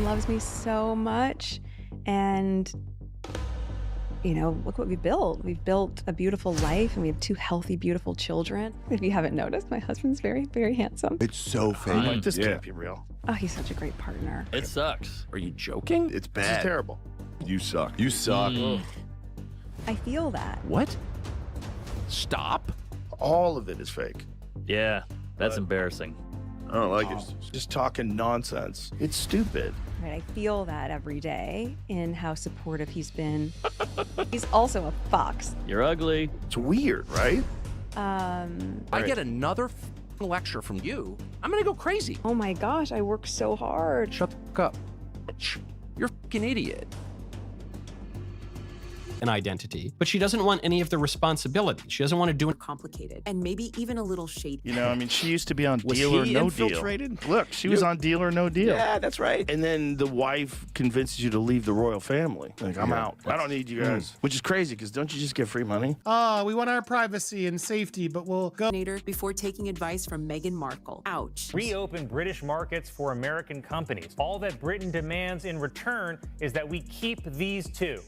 loves me so much. And, you know, look what we built. We've built a beautiful life, and we have 2 healthy, beautiful children. If you haven't noticed, my husband's very, very handsome. It's so fake. I'm like, this can't be real. Oh, he's such a great partner. It sucks. Are you joking? It's This bad. is terrible. You suck. You suck. I feel that. What? Stop. All of it is fake. Yeah, that's embarrassing. I don't like it. Just talking nonsense. It's stupid. Right, I feel that every day in how supportive he's been. He's also a fox. You're ugly. It's weird, right? I get another lecture from you, I'm gonna go crazy. Oh my gosh, I work so hard. Shut the fuck up. You're a fucking idiot. An identity, but she doesn't want any of the responsibility. She doesn't want to do it. Complicated and maybe even a little shady. You know, I mean, she used to be on Was Deal or he No infiltrated? Deal. Look, she was on Deal or No Deal. Yeah, that's right. And then the wife convinces you to leave the royal family. Like, I'm out. I don't need you guys. Which is crazy, because don't you just get free money? Oh, we want our privacy and safety, but we'll go. Before taking advice from Meghan Markle. Ouch. Reopen British markets for American companies. All that Britain demands in return is that we keep these 2.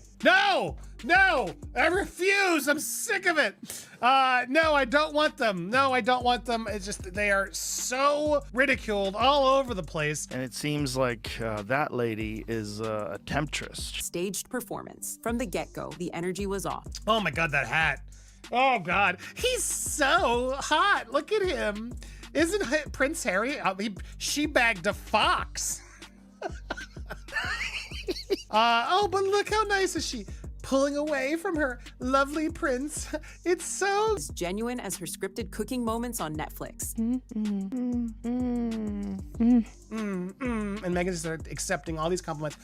No, I refuse. I'm sick of it. No, I don't want them. No, I don't want them. It's just they are so ridiculed all over the place. And it seems like that lady is a temptress. Staged performance. From the get-go, the energy was off. Oh my God, that hat. Oh God, he's so hot. Look at him. Isn't Prince Harry? She bagged a fox. Oh, but look how nice is she pulling away from her lovely prince. It's so As genuine as her scripted cooking moments on Netflix. And Meghan started accepting all these compliments.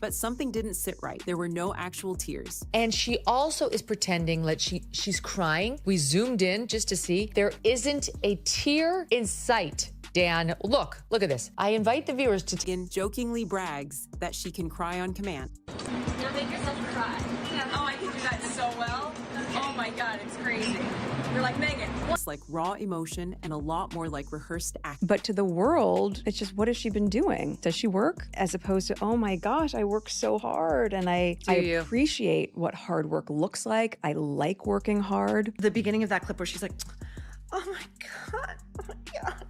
But something didn't sit right. There were no actual tears. And she also is pretending like she's crying. We zoomed in just to see. There isn't a tear in sight. Dan, look at this. I invite the viewers to Meghan jokingly brags that she can cry on command. Now make yourself cry. Oh, I can do that so well. Oh my God, it's crazy. You're like Meghan. It's like raw emotion and a lot more like rehearsed act. But to the world, it's just, what has she been doing? Does she work? As opposed to, oh my gosh, I work so hard. And I appreciate what hard work looks like. I like working hard. The beginning of that clip where she's like, oh my God, oh my God.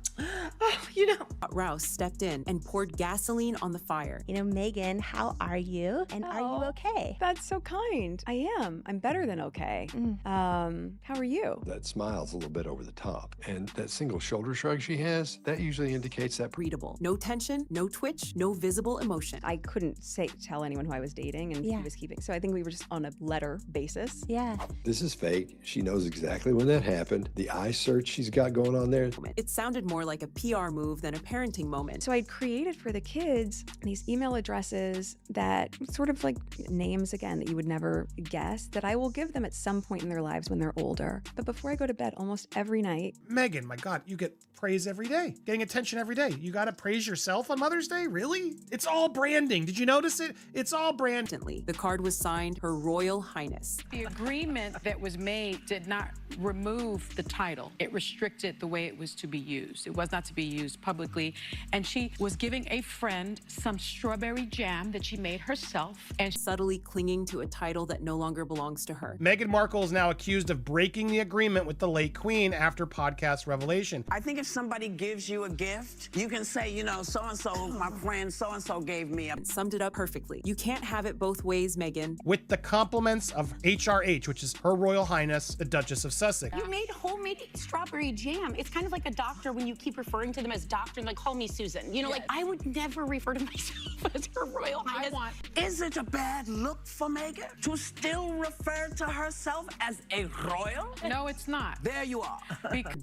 Oh, you know. Rouse stepped in and poured gasoline on the fire. You know, Meghan, how are you? And are you okay? That's so kind. I am. I'm better than okay. How are you? That smile's a little bit over the top. And that single shoulder shrug she has, that usually indicates that. Readable. No tension, no twitch, no visible emotion. I couldn't tell anyone who I was dating, and he was keeping. So I think we were just on a letter basis. Yeah. This is fake. She knows exactly when that happened. The eye search she's got going on there. It sounded more like a PR move than a parenting moment. So I'd created for the kids these email addresses that sort of like names, again, that you would never guess, that I will give them at some point in their lives when they're older. But before I go to bed almost every night. Meghan, my God, you get praise every day, getting attention every day. You gotta praise yourself on Mother's Day? Really? It's all branding. Did you notice it? It's all brand. The card was signed Her Royal Highness. The agreement that was made did not remove the title. It restricted the way it was to be used. It was not to be used publicly. And she was giving a friend some strawberry jam that she made herself. And subtly clinging to a title that no longer belongs to her. Meghan Markle is now accused of breaking the agreement with the late Queen after podcast revelation. I think if somebody gives you a gift, you can say, you know, so-and-so, my friend so-and-so gave me a... It summed it up perfectly. You can't have it both ways, Meghan. With the compliments of HRH, which is Her Royal Highness, the Duchess of Sussex. You made homemade strawberry jam. It's kind of like a doctor when you keep referring to them as doctor and like, call me Susan. You know, like I would never refer to myself as Her Royal Highness. Is it a bad look for Meghan to still refer to herself as a royal? No, it's not. There you are.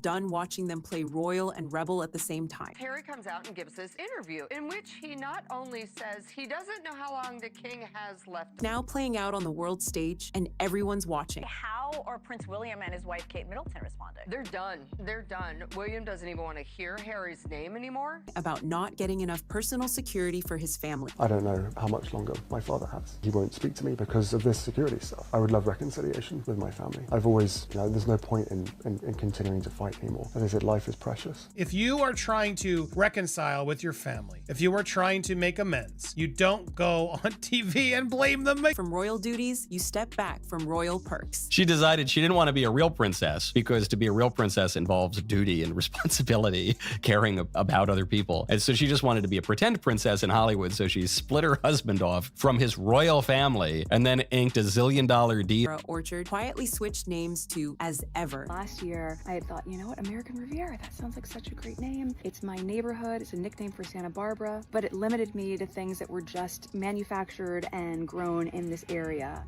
Done watching them play royal and rebel at the same time. Harry comes out and gives this interview in which he not only says he doesn't know how long the king has left. Now playing out on the world stage and everyone's watching. How are Prince William and his wife Kate Middleton responding? They're done. They're done. William doesn't even want to hear Harry's name anymore? About not getting enough personal security for his family. I don't know how much longer my father has. He won't speak to me because of this security stuff. I would love reconciliation with my family. I've always, there's no point in continuing to fight anymore. As I said, life is precious. If you are trying to reconcile with your family, if you are trying to make amends, you don't go on TV and blame them. From royal duties, you step back from royal perks. She decided she didn't want to be a real princess because to be a real princess involves duty and responsibility, caring about other people. And so she just wanted to be a pretend princess in Hollywood. So she split her husband off from his royal family and then inked a $1 zillion deal. Orchard quietly switched names to As Ever. Last year, I had thought, you know what, American Riviera, that sounds like such a great name. It's my neighborhood, it's a nickname for Santa Barbara, but it limited me to things that were just manufactured and grown in this area.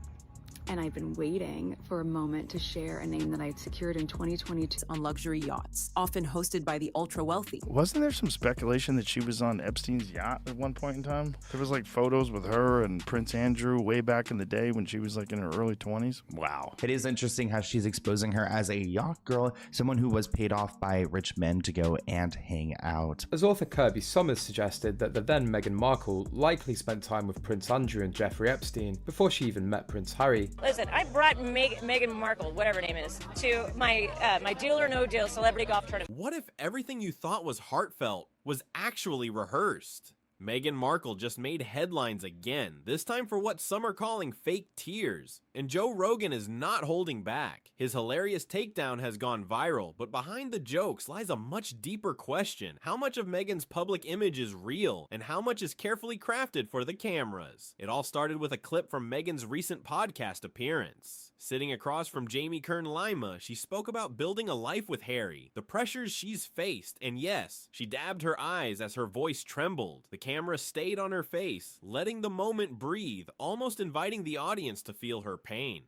And I've been waiting for a moment to share a name that I had secured in 2022 on luxury yachts, often hosted by the ultra wealthy. Wasn't there some speculation that she was on Epstein's yacht at one point in time? There was like photos with her and Prince Andrew way back in the day when she was like in her early 20s. Wow. It is interesting how she's exposing her as a yacht girl, someone who was paid off by rich men to go and hang out. As author Kirby Sommers suggested that the then Meghan Markle likely spent time with Prince Andrew and Jeffrey Epstein before she even met Prince Harry. Listen, I brought Meghan Markle, whatever her name is, to my Deal or No Deal celebrity golf tournament. What if everything you thought was heartfelt was actually rehearsed? Meghan Markle just made headlines again, this time for what some are calling fake tears. And Joe Rogan is not holding back. His hilarious takedown has gone viral, but behind the jokes lies a much deeper question. How much of Meghan's public image is real, and how much is carefully crafted for the cameras? It all started with a clip from Meghan's recent podcast appearance. Sitting across from Jamie Kern-Lima, she spoke about building a life with Harry, the pressures she's faced, and yes, she dabbed her eyes as her voice trembled. The camera stayed on her face, letting the moment breathe, almost inviting the audience to feel her pain.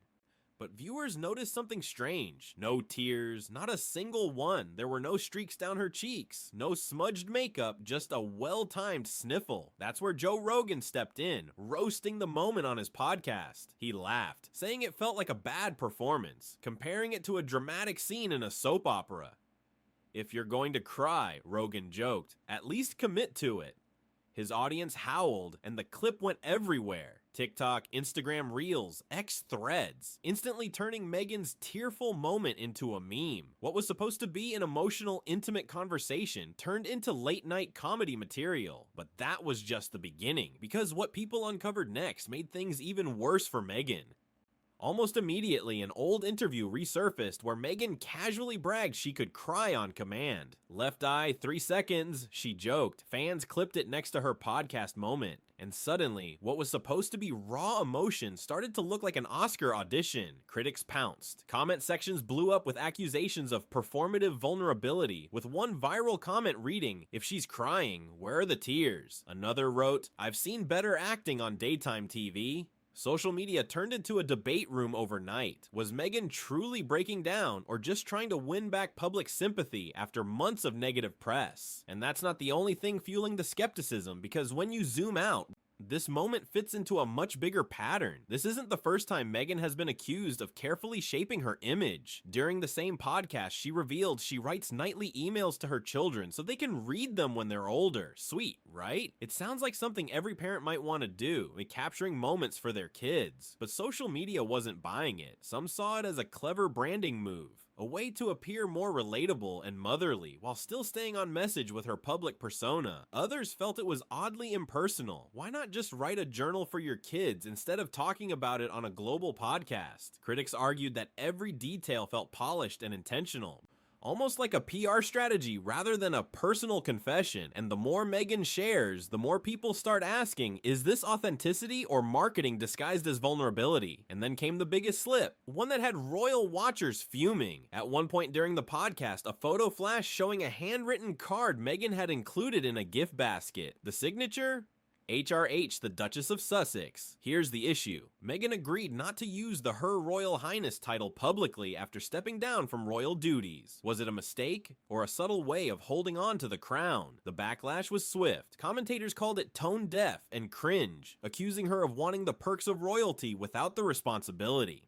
But viewers noticed something strange. No tears, not a single one. There were no streaks down her cheeks, no smudged makeup, just a well-timed sniffle. That's where Joe Rogan stepped in, roasting the moment on his podcast. He laughed, saying it felt like a bad performance, comparing it to a dramatic scene in a soap opera. If you're going to cry, Rogan joked, at least commit to it. His audience howled, and the clip went everywhere. TikTok, Instagram Reels, X Threads, instantly turning Meghan's tearful moment into a meme. What was supposed to be an emotional, intimate conversation turned into late-night comedy material. But that was just the beginning, because what people uncovered next made things even worse for Meghan. Almost immediately, an old interview resurfaced where Meghan casually bragged she could cry on command. Left eye, 3 seconds, she joked. Fans clipped it next to her podcast moment. And suddenly, what was supposed to be raw emotion started to look like an Oscar audition. Critics pounced. Comment sections blew up with accusations of performative vulnerability, with one viral comment reading, "If she's crying, where are the tears?" Another wrote, "I've seen better acting on daytime TV." Social media turned into a debate room overnight. Was Meghan truly breaking down or just trying to win back public sympathy after months of negative press? And that's not the only thing fueling the skepticism, because when you zoom out, this moment fits into a much bigger pattern. This isn't the first time Meghan has been accused of carefully shaping her image. During the same podcast, she revealed she writes nightly emails to her children so they can read them when they're older. Sweet, right? It sounds like something every parent might want to do, capturing moments for their kids. But social media wasn't buying it. Some saw it as a clever branding move, a way to appear more relatable and motherly while still staying on message with her public persona. Others felt it was oddly impersonal. Why not just write a journal for your kids instead of talking about it on a global podcast? Critics argued that every detail felt polished and intentional, almost like a PR strategy rather than a personal confession. And the more Meghan shares, the more people start asking, is this authenticity or marketing disguised as vulnerability? And then came the biggest slip, one that had royal watchers fuming. At one point during the podcast, a photo flashed showing a handwritten card Meghan had included in a gift basket. The signature? HRH, the Duchess of Sussex. Here's the issue. Meghan agreed not to use the Her Royal Highness title publicly after stepping down from royal duties. Was it a mistake or a subtle way of holding on to the crown? The backlash was swift. Commentators called it tone deaf and cringe, accusing her of wanting the perks of royalty without the responsibility.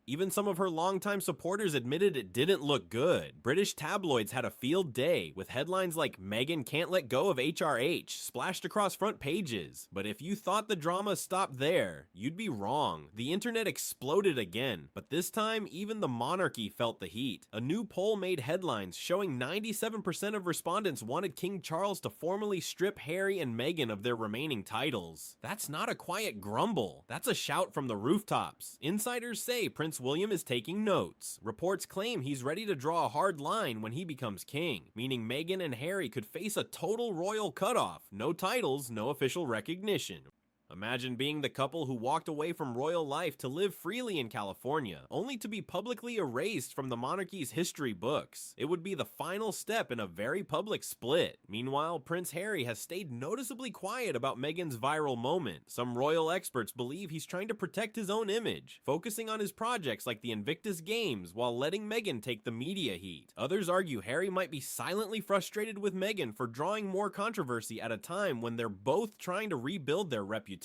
Even some of her longtime supporters admitted it didn't look good. British tabloids had a field day, with headlines like "Meghan can't let go of HRH" splashed across front pages. But if you thought the drama stopped there, you'd be wrong. The internet exploded again, but this time even the monarchy felt the heat. A new poll made headlines showing 97% of respondents wanted King Charles to formally strip Harry and Meghan of their remaining titles. That's not a quiet grumble. That's a shout from the rooftops. Insiders say Prince William is taking notes. Reports claim he's ready to draw a hard line when he becomes king, meaning Meghan and Harry could face a total royal cutoff. No titles, no official recognition. Imagine being the couple who walked away from royal life to live freely in California, only to be publicly erased from the monarchy's history books. It would be the final step in a very public split. Meanwhile, Prince Harry has stayed noticeably quiet about Meghan's viral moment. Some royal experts believe he's trying to protect his own image, focusing on his projects like the Invictus Games while letting Meghan take the media heat. Others argue Harry might be silently frustrated with Meghan for drawing more controversy at a time when they're both trying to rebuild their reputation.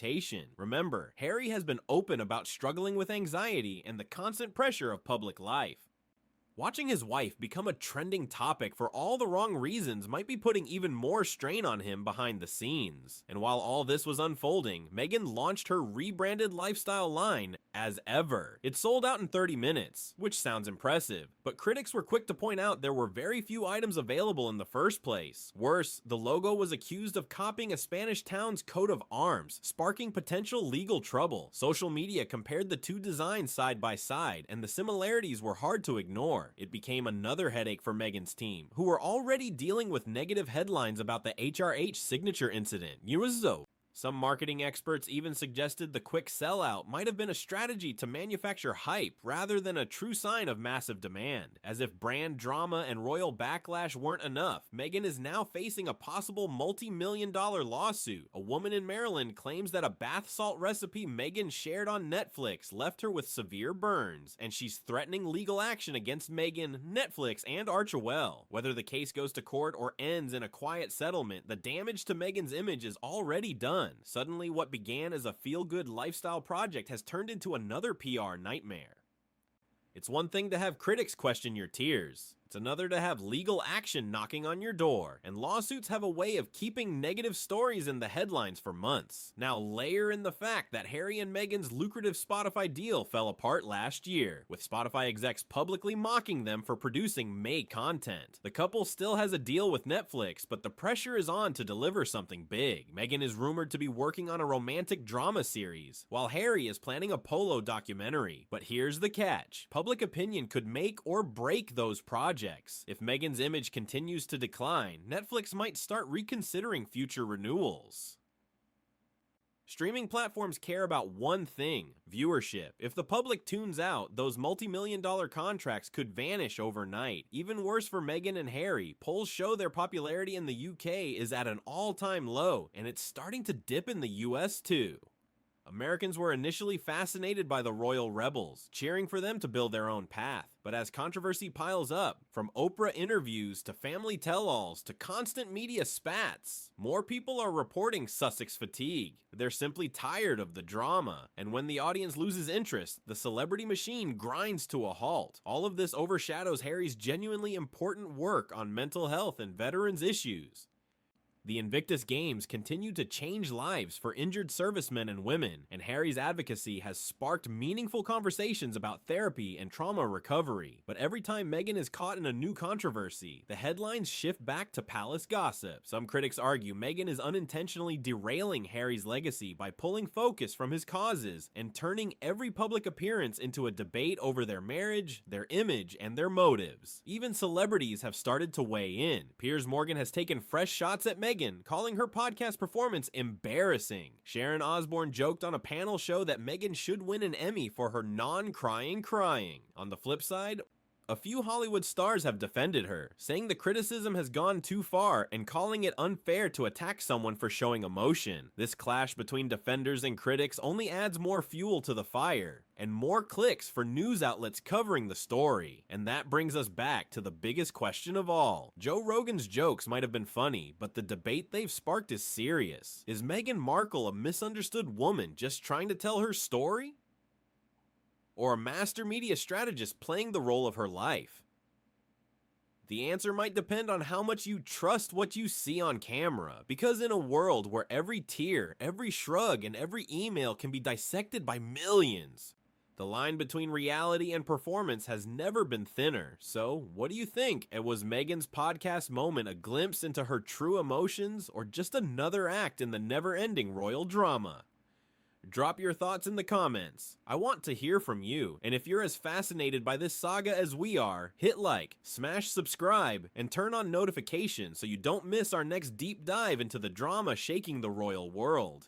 Remember, Harry has been open about struggling with anxiety and the constant pressure of public life. Watching his wife become a trending topic for all the wrong reasons might be putting even more strain on him behind the scenes. And while all this was unfolding, Meghan launched her rebranded lifestyle line as ever. It sold out in 30 minutes, which sounds impressive, but critics were quick to point out there were very few items available in the first place. Worse, the logo was accused of copying a Spanish town's coat of arms, sparking potential legal trouble. Social media compared the two designs side by side, and the similarities were hard to ignore. It became another headache for Meghan's team, who were already dealing with negative headlines about the HRH signature incident. Some marketing experts even suggested the quick sellout might have been a strategy to manufacture hype rather than a true sign of massive demand. As if brand drama and royal backlash weren't enough, Meghan is now facing a possible multi-million-dollar lawsuit. A woman in Maryland claims that a bath salt recipe Meghan shared on Netflix left her with severe burns, and she's threatening legal action against Meghan, Netflix, and Archewell. Whether the case goes to court or ends in a quiet settlement, the damage to Meghan's image is already done. Suddenly, what began as a feel-good lifestyle project has turned into another PR nightmare. It's one thing to have critics question your tears. It's another to have legal action knocking on your door, and lawsuits have a way of keeping negative stories in the headlines for months. Now layer in the fact that Harry and Meghan's lucrative Spotify deal fell apart last year, with Spotify execs publicly mocking them for producing May content. The couple still has a deal with Netflix, but the pressure is on to deliver something big. Meghan is rumored to be working on a romantic drama series, while Harry is planning a polo documentary. But here's the catch: public opinion could make or break those projects. If Meghan's image continues to decline, Netflix might start reconsidering future renewals. Streaming platforms care about one thing: viewership. If the public tunes out, those multi-million-dollar contracts could vanish overnight. Even worse for Meghan and Harry, polls show their popularity in the UK is at an all-time low, and it's starting to dip in the US too. Americans were initially fascinated by the royal rebels, cheering for them to build their own path. But as controversy piles up, from Oprah interviews to family tell-alls to constant media spats, more people are reporting Sussex fatigue. They're simply tired of the drama. And when the audience loses interest, the celebrity machine grinds to a halt. All of this overshadows Harry's genuinely important work on mental health and veterans issues. The Invictus Games continue to change lives for injured servicemen and women, and Harry's advocacy has sparked meaningful conversations about therapy and trauma recovery. But every time Meghan is caught in a new controversy, the headlines shift back to palace gossip. Some critics argue Meghan is unintentionally derailing Harry's legacy by pulling focus from his causes and turning every public appearance into a debate over their marriage, their image, and their motives. Even celebrities have started to weigh in. Piers Morgan has taken fresh shots at Meghan, calling her podcast performance embarrassing. Sharon Osbourne joked on a panel show that Meghan should win an Emmy for her non-crying crying. On the flip side, a few Hollywood stars have defended her, saying the criticism has gone too far and calling it unfair to attack someone for showing emotion. This clash between defenders and critics only adds more fuel to the fire, and more clicks for news outlets covering the story. And that brings us back to the biggest question of all. Joe Rogan's jokes might have been funny, but the debate they've sparked is serious. Is Meghan Markle a misunderstood woman just trying to tell her story? or a master media strategist playing the role of her life? The answer might depend on how much you trust what you see on camera, because in a world where every tear, every shrug, and every email can be dissected by millions, the line between reality and performance has never been thinner. So, what do you think? And was Meghan's podcast moment a glimpse into her true emotions, or just another act in the never-ending royal drama? Drop your thoughts in the comments. I want to hear from you. And if you're as fascinated by this saga as we are, hit like, smash subscribe, and turn on notifications so you don't miss our next deep dive into the drama shaking the royal world.